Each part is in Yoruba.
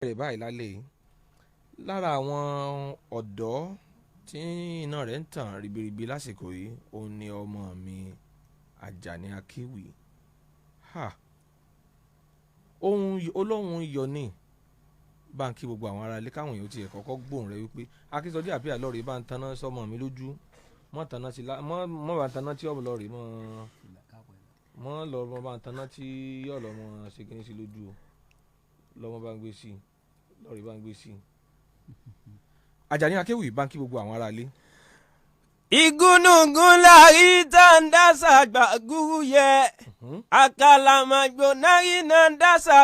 bẹ̀rẹ̀ báyìí lálẹ́ yìí lára àwọn ọ̀dọ́ tí iná rẹ̀ ń tàn ribiribi lásìkò yìí òun ni ọmọ mi Àjàní Akéwì. Ohun olóhùn iyọ̀ ní báńkì gbogbo àwọn ará ilé káwọn èèyàn tiẹ̀ kọ́kọ́ gbóhùn rẹ̀ wípé Akínsọjí àbí àlọ́ọ̀rẹ́ bá ń taná sọmọ mi lójú mọ́ taná sí mọ́ bá ń taná tí ọ̀bọ̀ lọ́ọ̀rẹ́ mọ́ lọ́ọ́ bá ń taná tí yọ̀ọ̀lọ́ mọ́ ṣe kíní sí lójú lọ́mọ bá ń gbé sí lọ́ọ̀rẹ́ bá ń gbé sí. Àjàní Akéwì báńkì gbogbo àwọn ará ilé. Igúnnugún lárí tàǹdàṣà gbàgúrú yẹ àkàlàmàgbò náírà náà dàṣà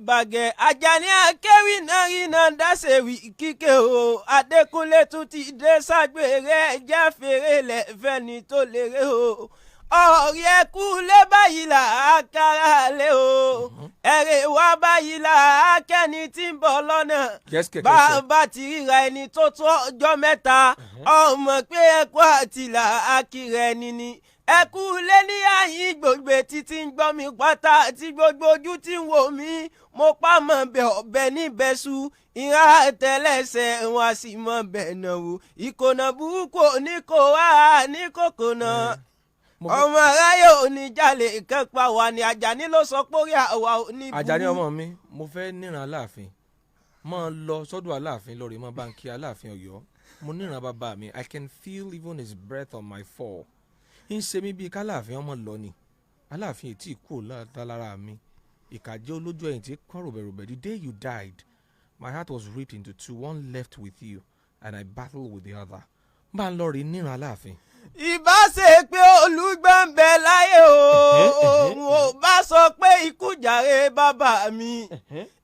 bàgẹ́ Àjàní Akéwì náírà náà dàṣèwì kíkẹ́ o Adékúnlé tún ti dé ságbèrè ẹ̀jẹ̀ fèrè lẹ́fẹ̀ẹ́ni tó lérè o ọ̀rí ẹkú lé báyìí là á kára lé o ẹ̀rẹ̀ wá báyìí là á kẹ́ni tí ń bọ̀ lọ́nà bá ti ríra ẹni tó tó ọjọ́ mẹ́ta ọmọ pé ẹkú àtìlà akírẹ ẹni ni ẹkú lé ní àyín gbogbo títí ń gbọ́ mi pátá àti gbogbo ojú tí ń wò mí mo pa mọ̀ bẹ̀ ọ̀bẹ níbẹ̀ sú ìhà àtẹlẹsẹ̀ wọn a sì mọ̀ bẹ̀ náà wò ìkònà burúkú ní kò wá ní kòkònà. Ọmọ aráyé oníjàlè kan pa wà ní Àjàní ló sọ pé orí àwa ní burú. Àjàní ọmọ mi mo fẹ́ níran Aláàfin máa lọ sọ́dọ̀ Aláàfin lọ́ọ̀rẹ́ máa bá ń kí Aláàfin Ọ̀yọ́ mo níran bàbá mi I can feel even his breath on my fall ń ṣe mí bíi k'Aláàfin ọmọ lọ ni Aláàfin ètí kú lára mi ìkàjẹ́ olójú ẹ̀yìn tí kán ròbẹ̀ròbẹ̀ the day you died my heart was ripped into two one left with you and I battled with the other bá ń lọ́ọ̀rẹ́ níran Aláàfin. Ìbá ṣe pé olùgbọ́n ń bẹ láyé òun ò bá sọ pé ikú jàre bàbá mi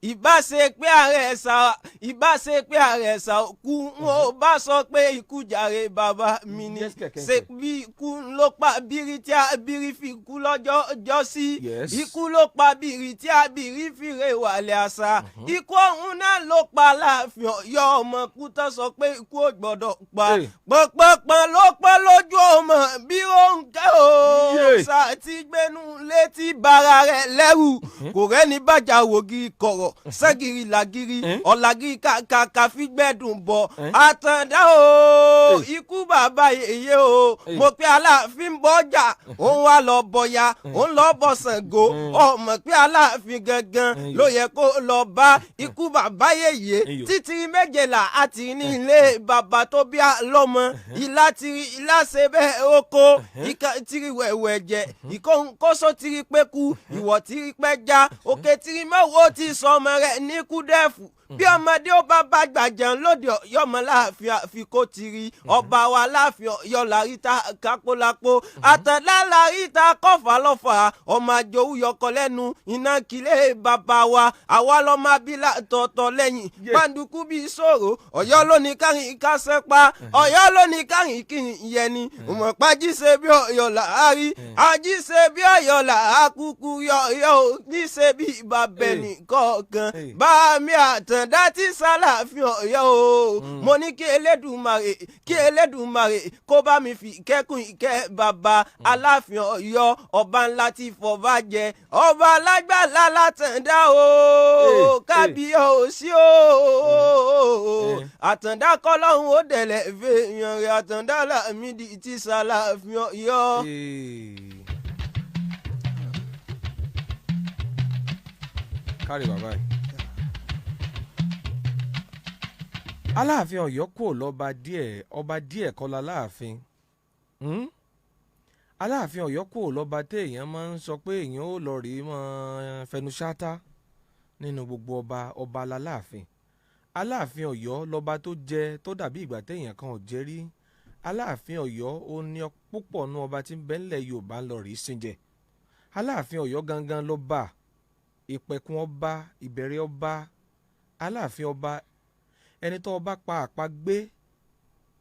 ìbá ṣe pé ààrẹ ẹ̀sà òkú ò bá sọ pé ikú jàre bàbá mi ni ṣe bí ikú ló pa bírí tí abírí fi kú lọ́jọ́ sí ikú ló pa bírí tí abírí fi rè wàlẹ̀ àṣà ikú ọ̀hún náà ló pa Aláàfin Ọ̀yọ́ ọmọ kú tó sọ pé ikú ò gbọ́dọ̀ pa pọ̀pọ̀pọ̀ ló pẹ́ lójú ọmọ bí ó ń kẹ́ o ṣàtìgbẹ́nu létí bara rẹ̀ lẹ́rù kò rẹ́ni bàjá wògiri kọ̀rọ̀ sẹ́gìrì làgìrì ọ̀làgìrì kàkà fi gbẹ́dùn bọ̀ àtàndá o ikú bàbá yèyé o mo pe Aláàfin bọ́jà òun wá lọ bọ̀yà òun lọ bọ̀ Ṣàngó ọmọ pé Aláàfin gangan ló yẹ kó lọ bá ikú bàbá yèyé títí méjèlá àti ní ilé bàbá tó bí lọ́mọ ìlà ṣe bẹ́ẹ̀ oko ìka tiri wẹ̀wẹ̀ jẹ ìkóso tiri pẹ́kú ìwọ̀ tiri pẹ́ já òkè tiri mẹ́wọ́ ti sọ ọmọ rẹ̀ ní kúdẹ́fù bí ọmọdé ó bá gbàjẹun lóde yọmọ Láàfin àfikó tiri ọba wa Láàfin Ọ̀yọ́ làríta kápólápó àtàndá làríta kọfà lọfà ọmọ àjòwú yọkọ lẹ́nu iná kílé bàbá wa àwa lọmọ abilà tọ̀tọ̀ lẹ́yìn gbàǹdùkú bíi sòrò Ọ̀yọ́ lóní kárìn kásẹ́pá Ọ̀yọ́ lóní kárìn kìrìn yẹni òmùpá jíṣe bí Ọ̀yọ́ làárí àjíṣe bí Ọ̀yọ́ làákúkú yọ̀ọ̀yọ́ jíṣe bí bàbẹ̀ nìkọ̀ọ̀kan bá mi àtàndá tí s'Aláàfin Ọ̀yọ́ o mo ní kí Elédùmarè kó bá mi fi kẹ́kùn ìkẹ́ bàbá Aláàfin Ọ̀yọ́ ọba ńlá tí fọba jẹ ọba alágbàlá látàndá o kábíyèsí o àtàndá kọ́lọ́hún ó dẹ̀lẹ̀ fèèyàn rẹ̀ àtàndá Lámìdí tí s'Aláàfin Ọ̀yọ́. kárí bàbá yìí. Aláàfin Ọ̀yọ́ kò lọ́ba díẹ̀ kọ́ l'Aláàfin. Aláàfin Ọ̀yọ́ kò lọ́ba téèyàn máa ń sọ pé èèyàn ó lọ rí mọ́ fẹnu ṣáátá nínú gbogbo ọba l'Aláàfin. Aláàfin Ọ̀yọ́ lọ́ba tó jẹ tó dàbí ìgbà téèyàn kan ò jẹ rí. Aláàfin Ọ̀yọ́ ó ní púpọ̀ nú ọba tí ń bẹ ńlẹ̀ Yorùbá ń lọ rí síjẹ. Aláàfin Ọ̀yọ́ gangan lọ́ba ìpẹ̀kun ọba ìbẹ̀rẹ̀ ọba Aláàfin ọba ẹni tó ọba pa àpagbé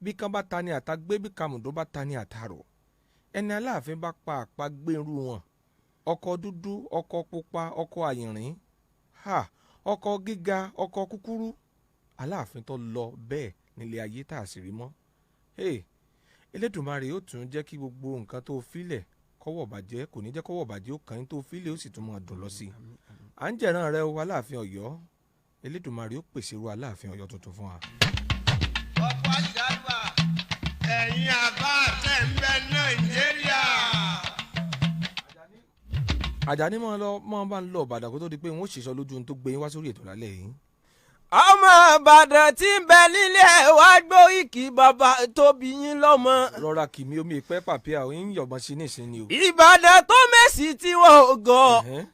bí kan bá ta ni àtagbé bí kàmùdó bá ta ni àtarò ẹni Aláàfin bá pa àpagbé irú wọn ọkọ dúdú ọkọ pupa ọkọ àyìnrín ọkọ gíga ọkọ kúkúrú Aláàfin tó lọ bẹ́ẹ̀ nílé ayé tá a sì rí mọ́ Elédùmarè yóò tún jẹ́ kí gbogbo nǹkan tó filẹ̀ kọ́wọ́ bàjẹ́ kò ní jẹ́ kọ́wọ́ bàjẹ́ ó kàn yín tó filẹ̀ ó sì tún máa dùn lọ sí i à ń jẹ̀ràn rẹ o Aláàfin Ọ̀yọ́ Elédùmarè ó pèsè irú Aláàfin Ọ̀yọ́ tuntun fún wa. ọ̀pọ̀ àjàgbà ẹ̀yin àbá tẹ̀ ń bẹ Nàìjíríà. Àjàní máa bá ń lọ Ìbàdàn kó tó di pé wọ́n ó ṣèṣọ́ lójú ohun tó gbé yín wá sórí ètò lálẹ́ yìí. ọmọ Ìbàdàn tí ń bẹ nílé ẹ̀ wá gbóríkì bàbá tó bí yín lọ́mọ. Rọra kì mí omi ìpẹ́ pàpíà ò ń yọ̀gbọ́n sí nísìnyí o. Ìbàdàn tó mẹ́sì tí wọ́n ò gọ̀.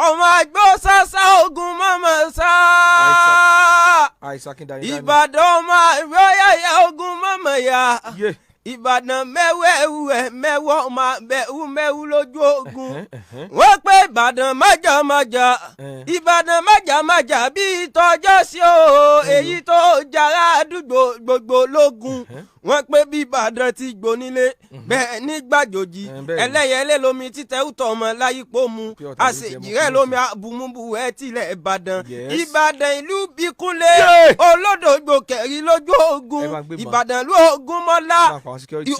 ọmọ àgbò sásá ogun mọ́mọ́ sá. Ìbàdàn ọmọ àgbò yáyà ogun mọ́mọ́ yá. Ìbàdàn mẹ́wẹ́wẹ́ mẹ́wọ́ máa mẹ́wú lójú ogun. wọ́n pé Ìbàdàn májàmájà Ìbàdàn májàmájà bíi tọjọ́ sí o èyí tó jara àdúgbò gbogbo lógun. wọ́n pé bí Ìbàdàn ti gbónílé bẹ́ẹ̀ ní gbàjòjì ẹlẹ́yẹlé lomi títẹ̀ ùtọ̀ ọmọ láyípo mu àṣejìrẹ́ lomi àbùmùbùwẹ́ tilẹ̀ Ìbàdàn. Ìbàdàn ìlú bíkúnlé olódògbò kẹ̀rí lójú ogun. Ìbàdàn ló ogun mọ́lá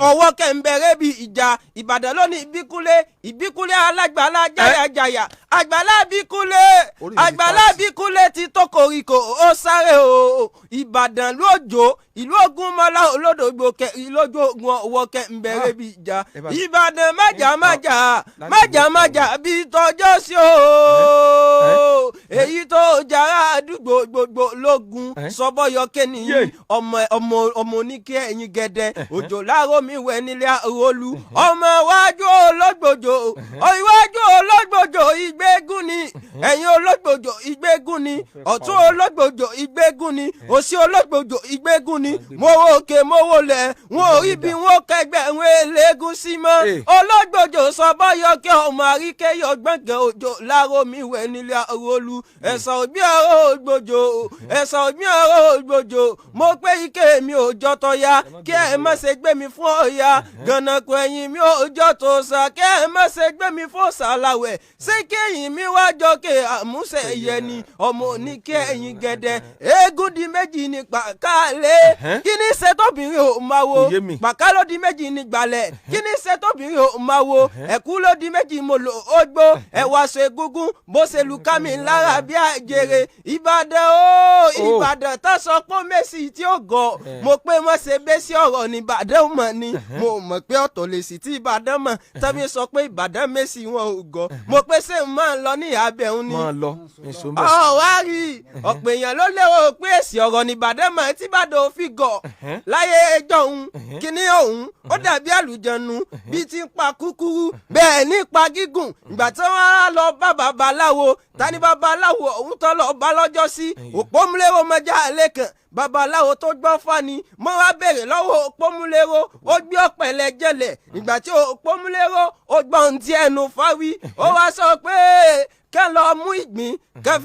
ọwọ́ kẹ̀ǹbẹ̀rẹ̀ bí ìjà. Ìbàdàn ló ní ìbíkúnlé alágbàlá jàyàjàyà àgbàlá bíkúnlé ti tó koríko ó sáré o. Ìbàdàn ló jò ìlú ogun mọ́lá olódògbò kẹ̀rí lójú ogun ọwọ́ kẹ̀ǹbẹ̀rẹ̀ bí ìjà. Ìbàdàn májàmájà bí tọjọ́ sí o èyí tó jara àdúgbò gbogbo lógun. sọ́bọ́yọ kẹ́niyàn ọmọ oníkẹ́ ẹ̀yìn gẹ̀dẹ̀ òjò láàárọ̀ mi wẹ̀ nílé àrólú. ọmọ iwájú ológbòjò ìgbégún ni ẹ̀yìn ológbòjò ìgbégún ni ọ̀tún ológbòjò ìgbégún ni òsì ológbòjò ìgbégún ni. mo wo òkè mo wo lẹ̀ wọn ò rí bí wọn kẹgbẹ́ wọn eléégún sí mọ́. ológbòjò sọ́bọ́yọ kẹ́ ọmọ àríkẹ́ yọ gbọ̀ngàn òjò láàárọ̀ mi wẹ̀ nílé àrólú. ẹ̀sán òbí ọ̀rọ̀ ògbòjò mo pé ike mi ò jọ tọ́ ya kí ẹ má ṣe gbé mi fún ọ̀ya gànàkú ẹ̀yìn mi ò jọ tó sà kí ẹ má ṣe gbé mi fún sàláwẹ̀ ṣé kéyìn mi wá jọ ké àmúṣe ẹ̀yẹ ni ọmọ oníkẹ́ ẹ̀yìn gẹ̀dẹ̀ eégún di méjì ní pàkálẹ̀ kí ní ṣe tóbìnrin ò máa wo pàká ló di méjì ní gbalẹ̀ kí ní ṣe tóbìnrin ò máa wo ẹ̀kú ló di méjì mo lò ó gbó ẹ̀wà ṣe egúngún bó ṣe lu ká mi lára bí àjèrè. Ìbàdàn tó sọ pé Messi tí ó gọ̀ mo pé mo ṣe bẹ́ sí ọ̀rọ̀ ní Ìbàdàn mọ̀ ni mo mọ̀ pé ọ̀tọ̀ lè sì tí Ìbàdàn mọ̀ tàbí sọ pé Ìbàdàn Messi wọn ò gọ̀ mo pé ṣé n máa ń lọ ní abẹ́ òun ni. wá rí ọ̀pọ̀ èèyàn ló lérò pé èsì ọ̀rọ̀ ní Ìbàdàn mọ̀ tí Ìbàdàn ò fi gọ̀ láyé ẹjọ́ òun kíní òun ó dàbí àlùjànnú bí ti ń pa kúkúrú bẹ́ẹ̀ nípa gígùn ìgbà tí wọ́n á lọ bá babaláwo tani babaláwo òun tó lọ bá lọ́jọ́ sí òpómúlérò mọ́jà lẹ́kàn babaláwo tó gbọ́ fani mo wá béèrè lọ́wọ́ òpómúlérò ó gbé ọ̀pẹ̀lẹ̀ jẹlẹ̀ ìgbà tí òpómúlérò ó gbọ́ ohun tí ẹnu fáwí ó wá sọ pé kẹ́ lọ mú ìgbín kẹ́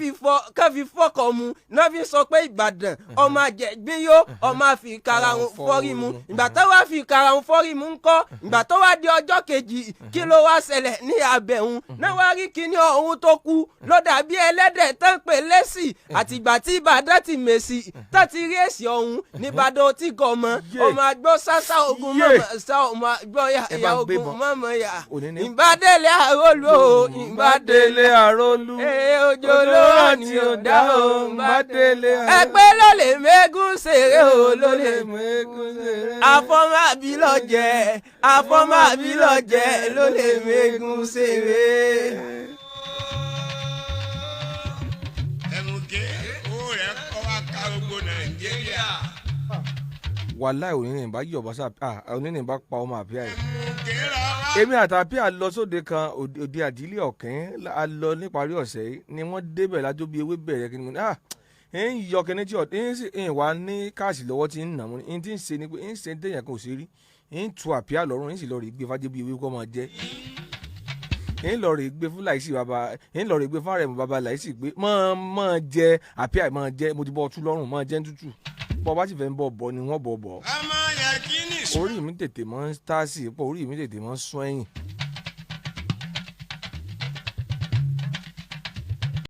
fi fọ́kọ̀ mu náà fi sọ pé Ìbàdàn ọmọ àjẹgbín yó ọmọ àfi karahun fọ́rí mu ìgbà tó wá fi karahun fọ́rí mu ńkọ́ ìgbà tó wá di ọjọ́ kejì kí ló wá ṣẹlẹ̀ ní abẹ́hùn náà wá rí kíní ọ̀hún tó kú ló dàbí ẹlẹ́dẹ̀ tán pé lẹ́sì àtìgbà tí Ìbàdàn ti mèsì tó ti rí èsì ọ̀hún nìbàdàn tí kò mọ́ ọmọ àgbọ̀ sásá ogun mọ̀mọ́ sá ọmọ àgbọ̀ yà ogun mọ̀mọ́ yà ìbádẹ́lẹ̀ àrólú ìbádẹ́lẹ̀ àrólú òjò lóró ni ò dá o bá délé. ẹgbẹ́ ló lè mẹ́gún ṣeré o ló lè mẹ́gún ṣeré. àfọ́màbílọ̀jẹ́ ló lè mẹ́gún ṣeré. ẹ̀mùké owó rẹ̀ kọ́ wá ká gbogbo Nàìjíríà. wàláì onínìbá yọ̀bọ̀ onínìbá pa ọmọ àbíyá yìí. èmi àtàpíà lọ sóde kan òde àdílé ọ̀kẹ́ a lọ níparí ọ̀sẹ̀ yìí ni wọ́n débẹ̀ lájọ́ bí ewé bẹ̀rẹ̀ kí ni mo ní ń yọ kẹ́ni tí ń wà ní káàsì lọ́wọ́ tí ń nà mọ́ ní tí ń ṣe ni pé ń ṣe téèyàn kan ò ṣe rí ń tu àpíà lọ́rùn ń sì lọ rí gbé fájẹ́ bí ewé kọ́ máa jẹ́ ń lọ rí gbé fún láìsí bàbá ń lọ rí gbé fún àrẹ̀mú bàbá láìsí gbé máa jẹ àpíà máa jẹ mo ti bọ́ ọtún lọ́rùn máa jẹ́ ń tútù bọ́ bá sì fẹ́ ń bọ̀ bọ̀ ni wọ́n bọ̀ bọ̀ orí mi tètè mọ́ ń tásì pọ̀ orí mi tètè mọ́ ń sún ẹ̀yìn